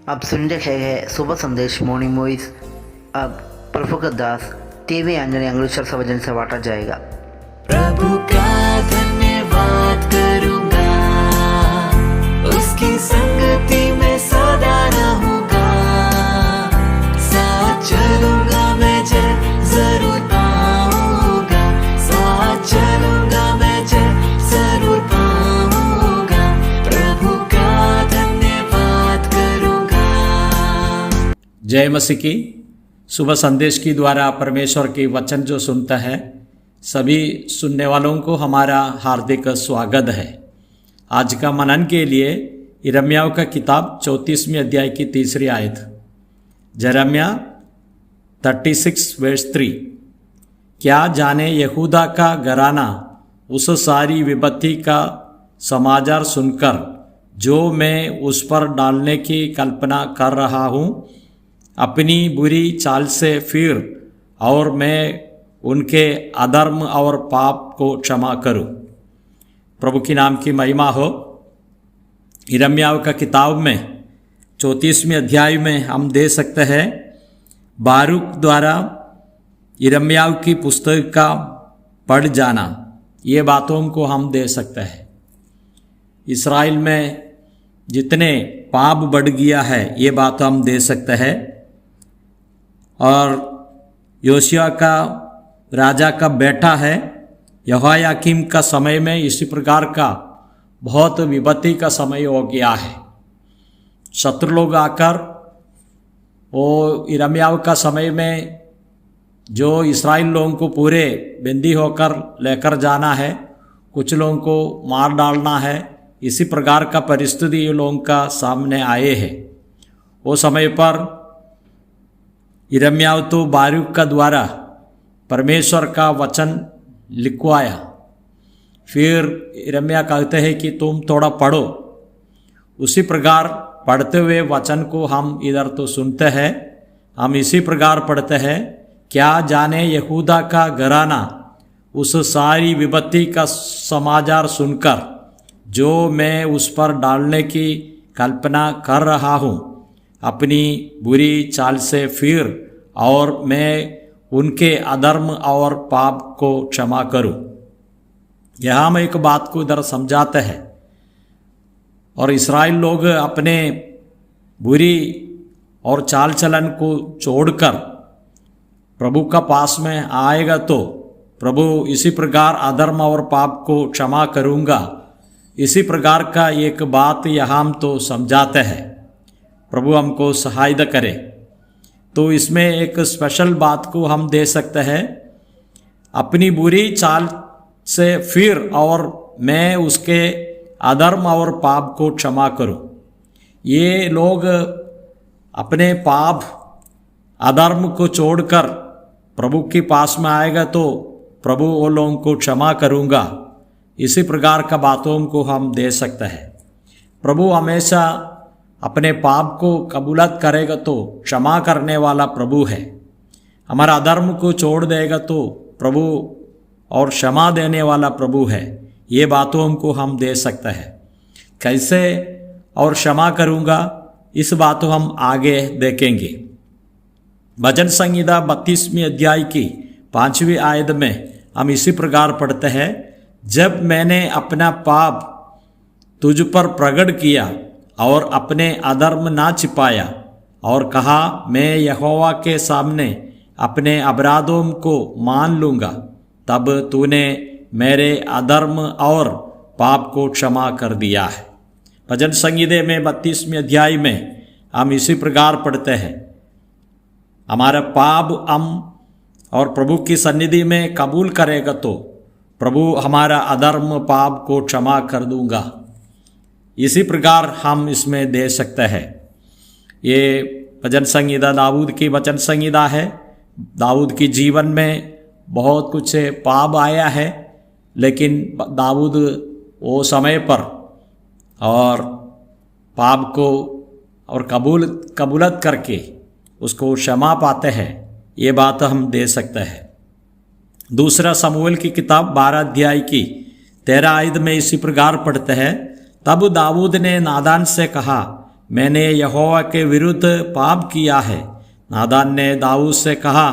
आप सुन रहे हैं सुबह संदेश मॉर्निंग वॉइस। अब प्रभु दास टीवी अंजनी अंग्रेश्वर सभजन से बांटा जाएगा। प्रभु का धन्यवाद करूंगा, उसकी संगति में सदा रहूंगा, साथ चलूंगा मैं जय जरूर पाऊंगा, साथ चलूंगा मैं जय जरूर पाऊंगा, प्रभु का धन्यवाद करूंगा। जय मसीह की। सुबह संदेश की द्वारा परमेश्वर के वचन जो सुनता है सभी सुनने वालों को हमारा हार्दिक स्वागत है। आज का मनन के लिए यिर्मयाह का किताब 34वें अध्याय की 3री आयत, यिर्मयाह 36 वर्स 3। क्या जाने यहूदा का घराना उस सारी विपत्ति का समाचार सुनकर जो मैं उस पर डालने की कल्पना कर रहा हूँ अपनी बुरी चाल से फिर और मैं उनके अधर्म और पाप को क्षमा करूं। प्रभु के नाम की महिमा हो। यिर्मयाह का किताब में 34वें अध्याय में हम दे सकते हैं बारूक द्वारा यिर्मयाह की पुस्तक का पढ़ जाना, ये बातों को हम दे सकते हैं। इस्राएल में जितने पाप बढ़ गया है ये बात हम दे सकते हैं। और योशिया का राजा का बेटा है यहोयाकीम का समय में इसी प्रकार का बहुत विपत्ति का समय हो गया है। शत्रु लोग आकर वो यिर्मयाह का समय में जो इस्राएल लोगों को पूरे बंदी होकर लेकर जाना है, कुछ लोगों को मार डालना है, इसी प्रकार का परिस्थिति ये लोगों का सामने आए हैं। वो समय पर यिर्मयाह तो बारूक का द्वारा परमेश्वर का वचन लिखवाया। फिर यिर्मयाह कहते हैं कि तुम थोड़ा पढ़ो। उसी प्रकार पढ़ते हुए वचन को हम इधर तो सुनते हैं, हम इसी प्रकार पढ़ते हैं। क्या जाने यहूदा का घराना उस सारी विपत्ति का समाचार सुनकर जो मैं उस पर डालने की कल्पना कर रहा हूँ अपनी बुरी चाल से फिर और मैं उनके अधर्म और पाप को क्षमा करूं। यहाँ हम एक बात को इधर समझाते हैं। और इस्राएल लोग अपने बुरी और चाल चलन को छोड़कर प्रभु का पास में आएगा तो प्रभु इसी प्रकार अधर्म और पाप को क्षमा करूँगा, इसी प्रकार का एक बात यहाँ हम तो समझाते हैं। प्रभु हमको सहायता करे। तो इसमें एक स्पेशल बात को हम दे सकते हैं, अपनी बुरी चाल से फिर और मैं उसके अधर्म और पाप को क्षमा करूं। ये लोग अपने पाप अधर्म को छोड़कर प्रभु के पास में आएगा तो प्रभु वो लोगों को क्षमा करूंगा, इसी प्रकार का बातों को हम दे सकते हैं। प्रभु हमेशा अपने पाप को कबूलत करेगा तो क्षमा करने वाला प्रभु है। हमारा अधर्म को छोड़ देगा तो प्रभु और क्षमा देने वाला प्रभु है। ये बातों को हम दे सकते हैं। कैसे और क्षमा करूँगा इस बात को हम आगे देखेंगे। भजन संहिता 32वें अध्याय की 5वीं आयत में हम इसी प्रकार पढ़ते हैं, जब मैंने अपना पाप तुझ पर प्रकट किया और अपने अधर्म ना छिपाया और कहा मैं यहोवा के सामने अपने अपराधों को मान लूँगा, तब तूने मेरे अधर्म और पाप को क्षमा कर दिया है। भजन संहिता में 32वें अध्याय में हम इसी प्रकार पढ़ते हैं, हमारा पाप हम और प्रभु की सन्निधि में कबूल करेगा तो प्रभु हमारा अधर्म पाप को क्षमा कर दूंगा। इसी प्रकार हम इसमें दे सकते हैं। ये भजन संहिता दाऊद की वचन संहिता है। दाऊद के जीवन में बहुत कुछ पाप आया है, लेकिन दाऊद वो समय पर और पाप को और कबूलत करके उसको क्षमा पाते हैं। ये बात हम दे सकते हैं। दूसरा शमूएल की किताब 12 अध्याय की 13 आयत में इसी प्रकार पढ़ते हैं, तब दाऊद ने नादान से कहा, मैंने यहोवा के विरुद्ध पाप किया है। नादान ने दाऊद से कहा,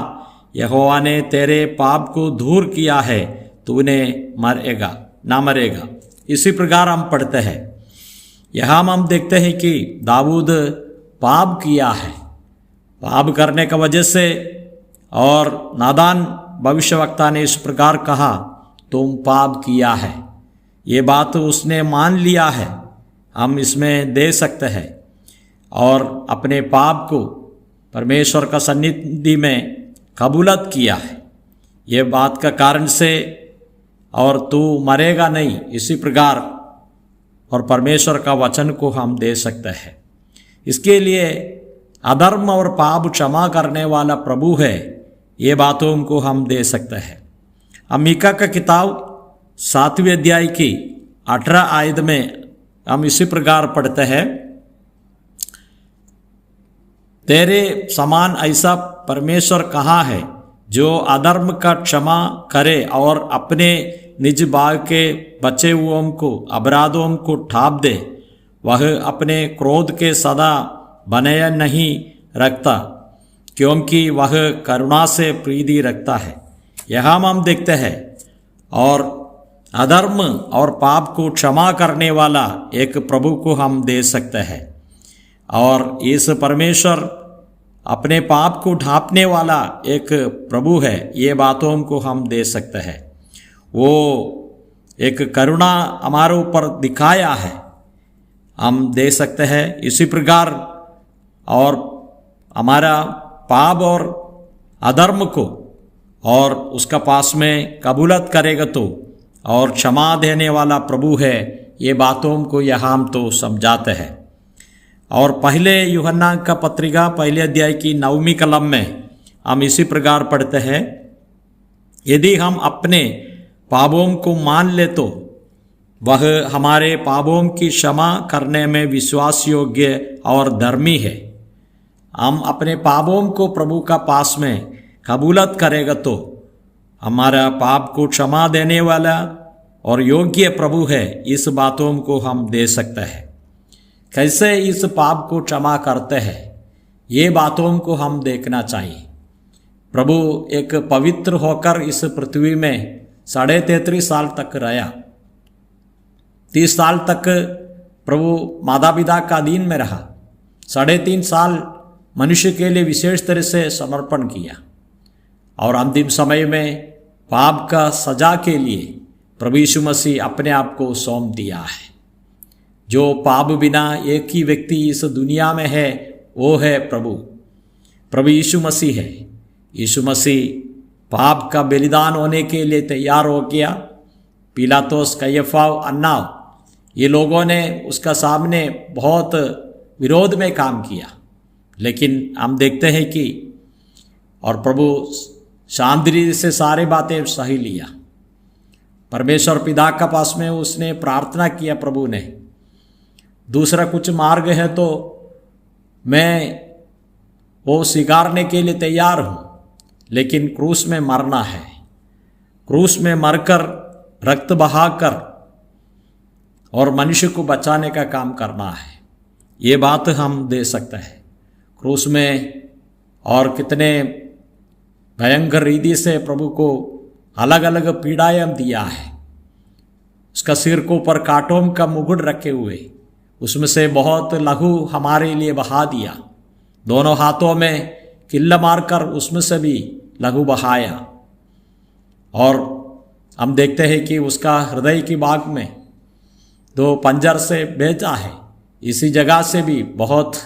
यहोवा ने तेरे पाप को दूर किया है, तूने ना मरेगा। इसी प्रकार हम पढ़ते हैं। यहाँ हम देखते हैं कि दाऊद पाप किया है। पाप करने की वजह से और नादान भविष्यवक्ता ने इस प्रकार कहा, तुम पाप किया है। ये बात उसने मान लिया है, हम इसमें दे सकते हैं और अपने पाप को परमेश्वर का सन्निधि में कबूलत किया है। ये बात का कारण से और तू मरेगा नहीं, इसी प्रकार और परमेश्वर का वचन को हम दे सकते हैं। इसके लिए अधर्म और पाप क्षमा करने वाला प्रभु है, ये बातों को हम दे सकते हैं। हम मीका का किताब 7वें अध्याय की 18 आयत में हम इसी प्रकार पढ़ते हैं, तेरे समान ऐसा परमेश्वर कहाँ है जो अधर्म का क्षमा करे और अपने निज भाग के बचे हुओं को अपराधों को ठाप दे। वह अपने क्रोध के सदा बनाए नहीं रखता, क्योंकि वह करुणा से प्रीति रखता है। यहाँ हम देखते हैं और अधर्म और पाप को क्षमा करने वाला एक प्रभु को हम दे सकते हैं और इस परमेश्वर अपने पाप को ढांपने वाला एक प्रभु है, ये बातों को हम दे सकते हैं। वो एक करुणा हमारे ऊपर दिखाया है, हम दे सकते हैं। इसी प्रकार और हमारा पाप और अधर्म को और उसका पास में कबूलत करेगा तो और क्षमा देने वाला प्रभु है, ये बातों को यहाँ हम तो समझाते हैं। और पहले यूहन्ना का पत्रिका पहले अध्याय की 9वीं कलम में हम इसी प्रकार पढ़ते हैं, यदि हम अपने पापों को मान ले तो वह हमारे पापों की क्षमा करने में विश्वास योग्य और धर्मी है। हम अपने पापों को प्रभु का पास में कबूलत करेगा तो हमारा पाप को क्षमा देने वाला और योग्य प्रभु है, इस बातों को हम दे सकते हैं। कैसे इस पाप को क्षमा करते हैं, ये बातों को हम देखना चाहिए। प्रभु एक पवित्र होकर इस पृथ्वी में 33.5 साल तक रहा। 30 साल तक प्रभु माता पिता का अधीन में रहा। 3.5 साल मनुष्य के लिए विशेष तरह से समर्पण किया और अंतिम समय में पाप का सजा के लिए प्रभु यीशु मसीह अपने आप को सौंप दिया है। जो पाप बिना एक ही व्यक्ति इस दुनिया में है, वो है प्रभु यीशु मसीह है। यीशु मसीह पाप का बलिदान होने के लिए तैयार हो गया। पिलातुस, कैफा, अन्ना, ये लोगों ने उसका सामने बहुत विरोध में काम किया, लेकिन हम देखते हैं कि और प्रभु शांति से सारे बातें सही लिया। परमेश्वर पिता का पास में उसने प्रार्थना किया, प्रभु ने दूसरा कुछ मार्ग है तो मैं वो स्वीकारने के लिए तैयार हूँ, लेकिन क्रूस में मरना है। क्रूस में मरकर रक्त बहाकर और मनुष्य को बचाने का काम करना है, ये बात हम दे सकते हैं। क्रूस में और कितने भयंकर रीति से प्रभु को अलग अलग पीड़ाएं दिया है। उसका सिर को ऊपर कांटों का मुकुट रखे हुए, उसमें से बहुत लहू हमारे लिए बहा दिया। दोनों हाथों में किल्ला मारकर उसमें से भी लहू बहाया। और हम देखते हैं कि उसका हृदय की बाग में 2 पंजर से भेजा है, इसी जगह से भी बहुत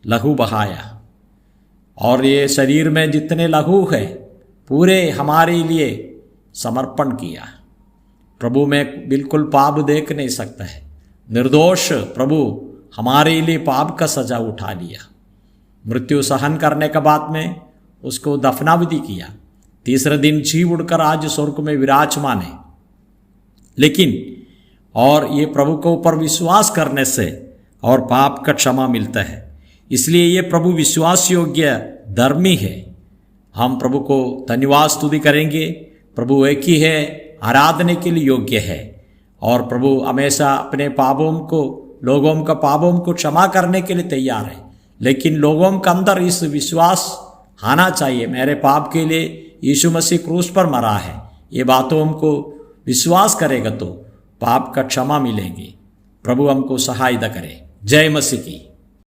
लहू बहाया। और ये शरीर में जितने लहू है पूरे हमारे लिए समर्पण किया। प्रभु में बिल्कुल पाप देख नहीं सकता है। निर्दोष प्रभु हमारे लिए पाप का सजा उठा लिया। मृत्यु सहन करने के बाद में उसको दफनाविधि किया। तीसरे दिन जी उड़कर आज स्वर्ग में विराजमान है। लेकिन और ये प्रभु के ऊपर विश्वास करने से और पाप का क्षमा मिलता है, इसलिए ये प्रभु विश्वास योग्य धर्मी है। हम प्रभु को धन्यवाद स्तुति करेंगे। प्रभु एक ही है, आराधने के लिए योग्य है और प्रभु हमेशा अपने पापों को लोगों का पापों को क्षमा करने के लिए तैयार है, लेकिन लोगों के अंदर इस विश्वास आना चाहिए मेरे पाप के लिए यीशु मसीह क्रूस पर मरा है। ये बातों को विश्वास करेगा तो पाप का क्षमा मिलेंगे। प्रभु हमको सहायता करे। जय मसीह की।